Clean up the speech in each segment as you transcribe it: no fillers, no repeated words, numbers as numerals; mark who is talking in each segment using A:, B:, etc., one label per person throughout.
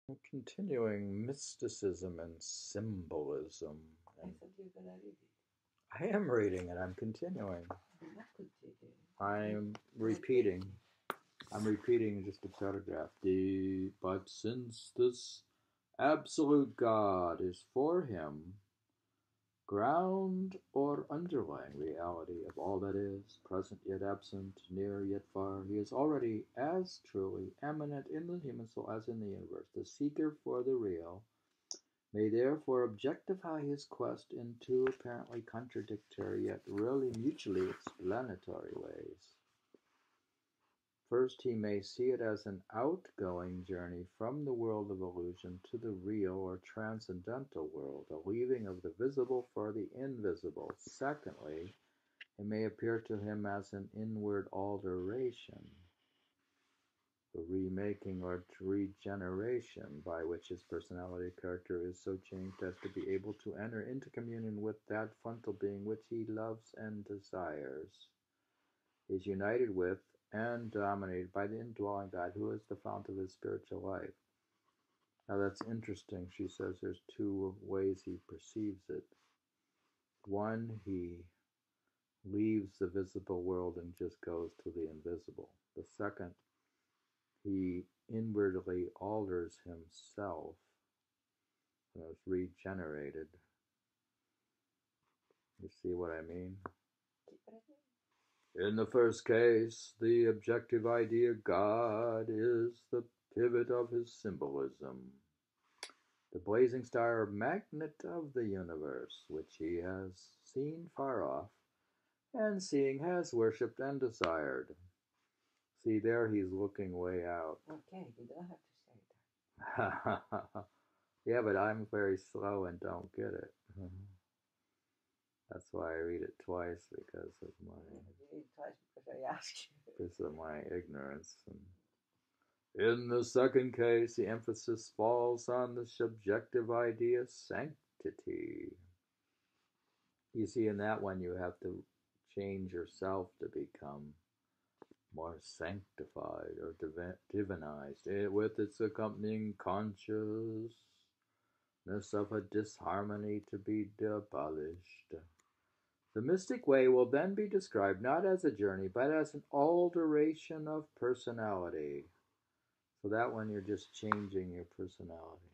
A: I'm continuing Mysticism and Symbolism.
B: I thought you were gonna read it.
A: I am reading it. I'm continuing.
B: I'm not continuing.
A: I'm repeating. I'm repeating just a paragraph. But since this absolute God is for him, ground or underlying reality of all that is, present yet absent, near yet far, he is already as truly eminent in the human soul as in the universe. The seeker for the real may therefore objectify his quest in two apparently contradictory yet really mutually explanatory ways. First, he may see it as an outgoing journey from the world of illusion to the real or transcendental world, a leaving of the visible for the invisible. Secondly, it may appear to him as an inward alteration, the remaking or regeneration by which his personality character is so changed as to be able to enter into communion with that frontal being which he loves and desires, is united with, and dominated by the indwelling God who is the fount of his spiritual life. Now that's interesting. She says there's two ways he perceives it. One, he leaves the visible world and just goes to the invisible. The second, he inwardly alters himself and is regenerated. You see what I mean? In the first case, the objective idea God is the pivot of his symbolism, the blazing star or magnet of the universe, which he has seen far off, and seeing has worshipped and desired. See, there he's looking way out.
B: Okay, you don't have to say
A: that. Yeah, but I'm very slow and don't get it. That's why I read it twice, because of my
B: read it twice because I asked you.
A: Because of my ignorance. In the second case, the emphasis falls on the subjective idea sanctity. You see, in that one, you have to change yourself to become more sanctified or divinized, with its accompanying consciousness of a disharmony to be abolished. The mystic way will then be described not as a journey, but as an alteration of personality. So that one, you're just changing your personality.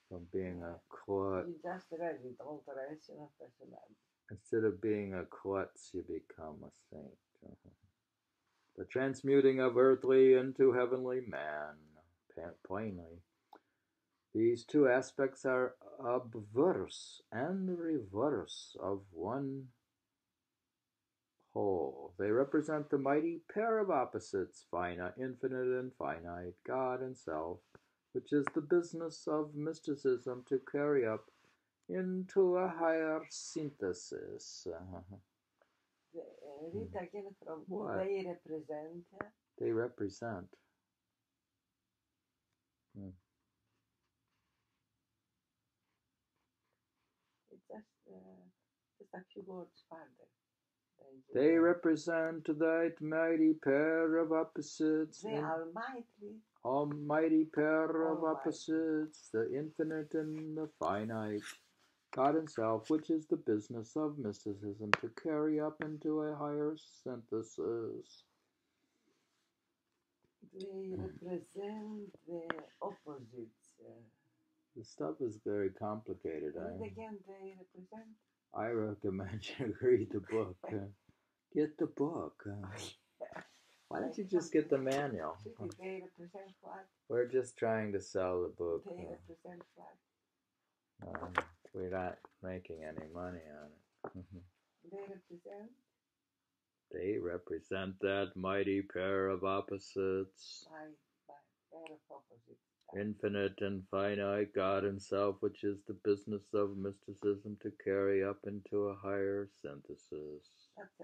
A: From being a klutz.
B: You just read it, alteration of personality.
A: Instead of being a klutz, you become a saint. The transmuting of earthly into heavenly man, plainly. These two aspects are obverse and reverse of one whole. They represent the mighty pair of opposites, infinite and finite, God and self, which is the business of mysticism to carry up into a higher synthesis.
B: Read again from
A: what?
B: They represent.
A: They represent.
B: It's just a few words further.
A: They represent that mighty pair of opposites.
B: The
A: almighty pair of opposites, the infinite and the finite, God and self, which is the business of mysticism to carry up into a higher synthesis.
B: They represent the opposites.
A: The stuff is very complicated.
B: And again, they represent.
A: I recommend you read the book. Get the book. Why don't you just get the manual?
B: They represent what?
A: We're just trying to sell the book.
B: They represent what?
A: We're not making any money on it.
B: They represent?
A: They represent that mighty pair of opposites.
B: Pair of opposites.
A: Infinite and finite, God and self, which is the business of mysticism to carry up into a higher synthesis.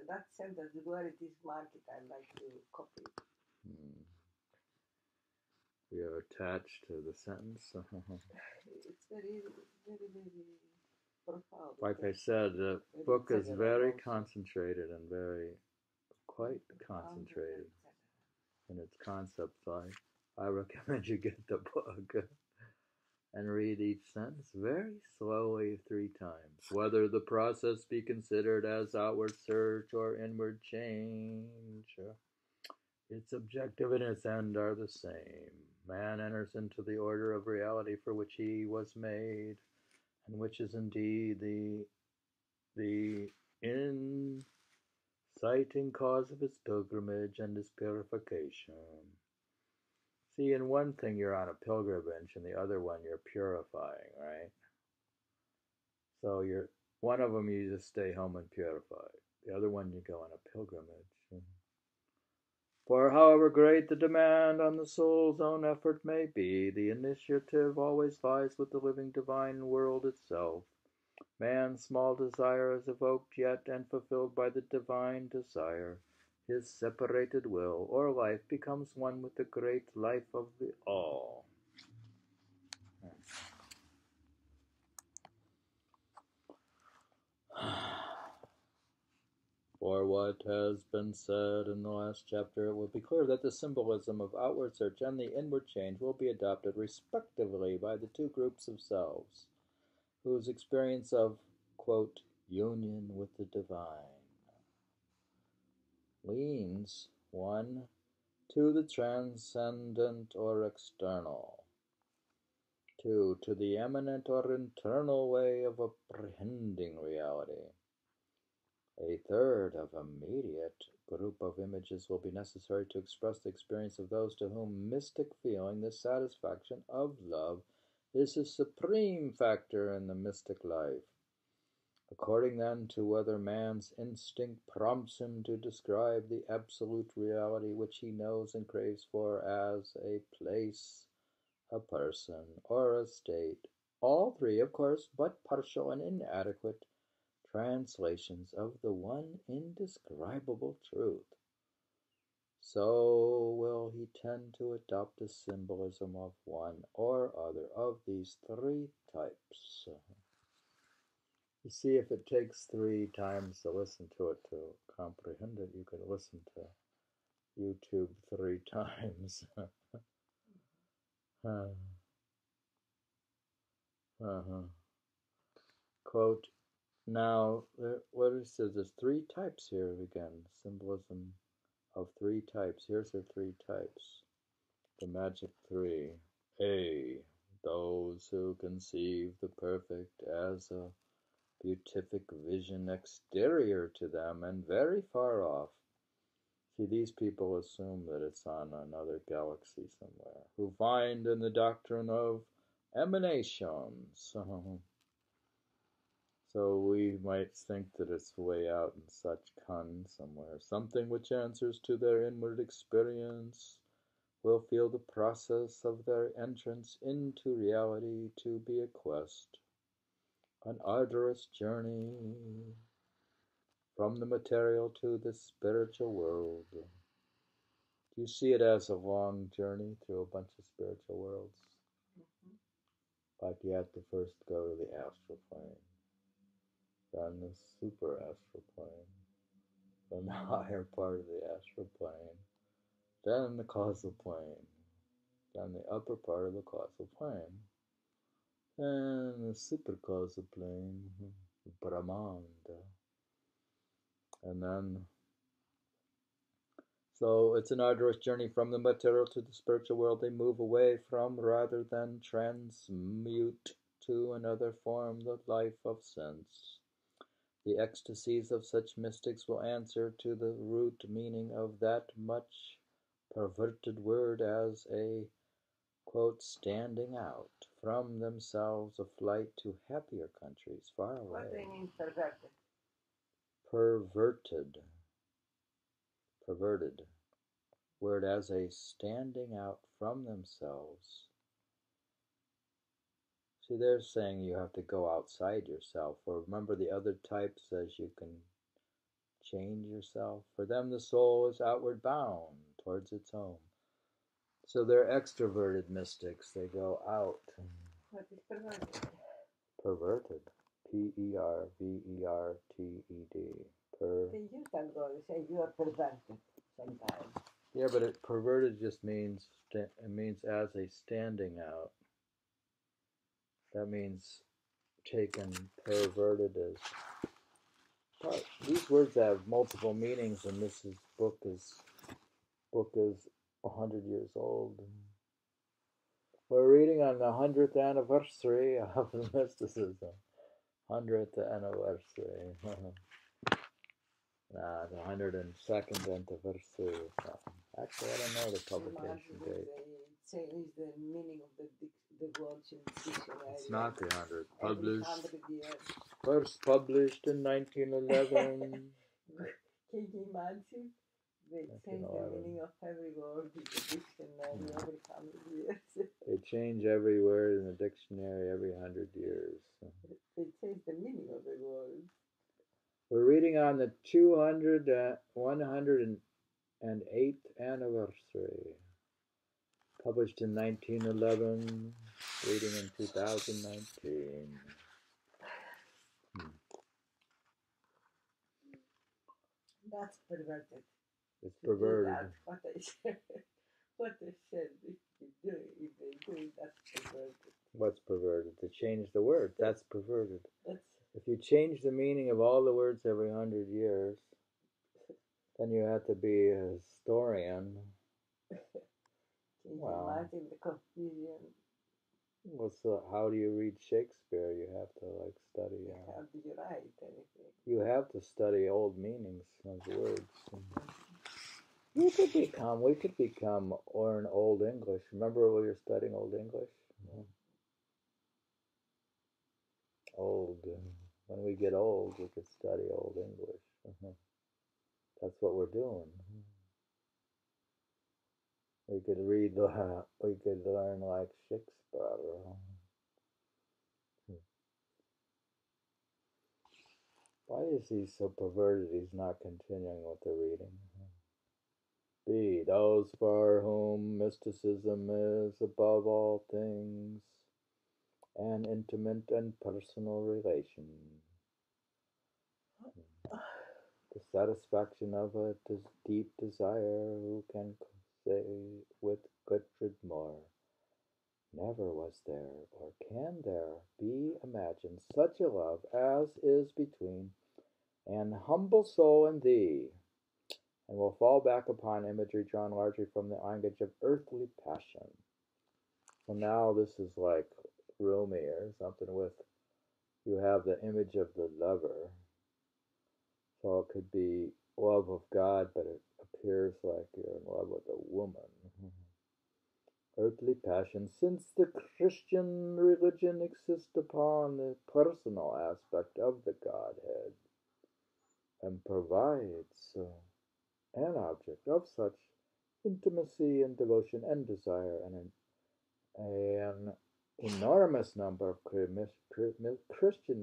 B: That sentence, where it is marked, I'd like to copy it.
A: We are attached to the sentence.
B: It's very, very, very profound.
A: Like I said, the book is very concentrated and quite concentrated in its concept side. I recommend you get the book and read each sentence very slowly 3 times. Whether the process be considered as outward search or inward change, its objective and its end are the same. Man enters into the order of reality for which he was made, and which is indeed the inciting cause of his pilgrimage and his purification. See, in one thing you're on a pilgrimage, and the other one you're purifying, right? So you're one of them you just stay home and purify. The other one you go on a pilgrimage. For however great the demand on the soul's own effort may be, the initiative always lies with the living divine world itself. Man's small desire is evoked yet and fulfilled by the divine desire. His separated will or life becomes one with the great life of the all. For what has been said in the last chapter, it will be clear that the symbolism of outward search and the inward change will be adopted respectively by the two groups of selves, whose experience of, quote, union with the divine leans, 1, to the transcendent or external, 2, to the eminent or internal way of apprehending reality. A third of immediate group of images will be necessary to express the experience of those to whom mystic feeling, the satisfaction of love, is a supreme factor in the mystic life. According then to whether man's instinct prompts him to describe the absolute reality which he knows and craves for as a place, a person, or a state, all three, of course, but partial and inadequate translations of the one indescribable truth, so will he tend to adopt a symbolism of one or other of these 3 types. You see, if it takes 3 times to listen to it to comprehend it, you could listen to YouTube 3 times. Quote, now, what it says, there's 3 types here again, symbolism of 3 types. Here's the 3 types. The magic 3. A. Those who conceive the perfect as a beatific vision exterior to them and very far off. See, these people assume that it's on another galaxy somewhere, who find in the doctrine of emanations. So we might think that it's way out in such Kun somewhere, something which answers to their inward experience, will feel the process of their entrance into reality to be a quest, an arduous journey from the material to the spiritual world. Do you see it as a long journey through a bunch of spiritual worlds? Like you have to first go to the astral plane, then the super astral plane, then the higher part of the astral plane, then the causal plane, then the upper part of the causal plane, and the super causal plane, Brahmanda. And then, so it's an arduous journey from the material to the spiritual world they move away from, rather than transmute to another form the life of sense. The ecstasies of such mystics will answer to the root meaning of that much perverted word as a, quote, standing out from themselves, a flight to happier countries far away.
B: What do you mean perverted?
A: Perverted word as a standing out from themselves. See, they're saying you have to go outside yourself, or remember the other type says you can change yourself. For them, the soul is outward bound towards its home. So they're extroverted mystics. They go out.
B: What is perverted?
A: Perverted. Perverted.
B: Then you can go and say you are perverted sometimes.
A: Yeah, but perverted just means it means as a standing out. That means taken perverted as part. These words have multiple meanings, and this book is 100 years old. We're reading on the 100th anniversary of mysticism. 100th anniversary. The 102nd anniversary. Actually, I don't know the publication date.
B: They change the meaning of the words in the dictionary.
A: It's not the 100th.
B: Every
A: Published.
B: 100 years.
A: First published in 1911.
B: Can you imagine? They change the meaning of every word in the dictionary every 100 years.
A: They change every word in the dictionary every 100 years.
B: They change the meaning of the word.
A: We're reading on the 108th anniversary. Published in 1911, reading in 2019.
B: That's perverted.
A: It's perverted.
B: That's what they said. What they said, if they do it, that's perverted.
A: What's perverted? To change the word. That's perverted.
B: That's,
A: if you change the meaning of all the words every 100 years, then you have to be a historian.
B: Can you imagine the confusion?
A: How do you read Shakespeare? You have to study.
B: How do you write anything?
A: You have to study old meanings of words. We could become or in Old English. Remember when we were studying Old English? When we get old, we could study Old English. That's what we're doing. We could we could learn like Shakespeare. Why is he so perverted he's not continuing with the reading? B. Those for whom mysticism is above all things an intimate and personal relation. The satisfaction of a deep desire, who can say with Gertrude Moore, never was there, or can there be imagined, such a love as is between an humble soul and thee, and will fall back upon imagery drawn largely from the language of earthly passion. So now this is like Rumi or something with, you have the image of the lover. So it could be love of God, but it appears like you're in love with a woman. Earthly passion, since the Christian religion exists upon the personal aspect of the Godhead and provides an object of such intimacy and devotion and desire, and an enormous number of Christian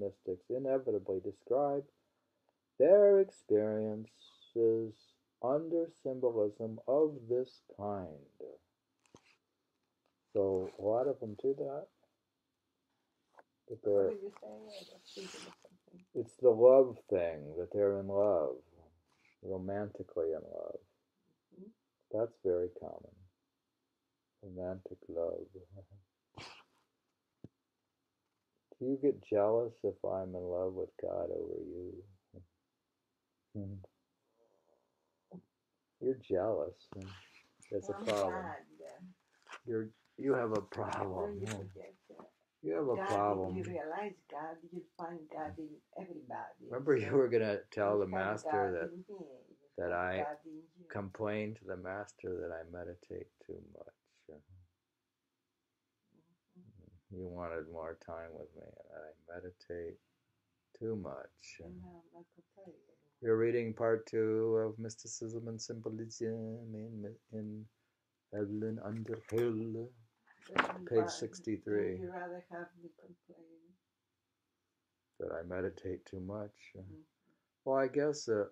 A: mystics inevitably describe their experiences under symbolism of this kind. So a lot of them do that.
B: What are you saying? I was thinking of something.
A: It's the love thing, that they're in love, romantically in love. Mm-hmm. That's very common. Romantic love. Do you get jealous if I'm in love with God over you? You're jealous. There's a problem. You have a problem. You have a problem.
B: You realize God, you find God in everybody.
A: Remember, you were going to tell the master that I complained to the master that I meditate too much. You wanted more time with me, and I meditate too much. You're reading part 2 of Mysticism and Symbolism in Evelyn Underhill, page 63.
B: Would you rather have me complain?
A: That I meditate too much? Well, I guess it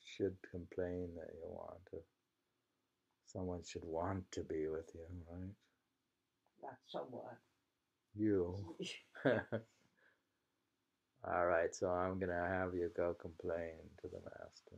A: should complain that you want to. Someone should want to be with you, right?
B: Not someone.
A: You. All right, so I'm going to have you go complain to the master.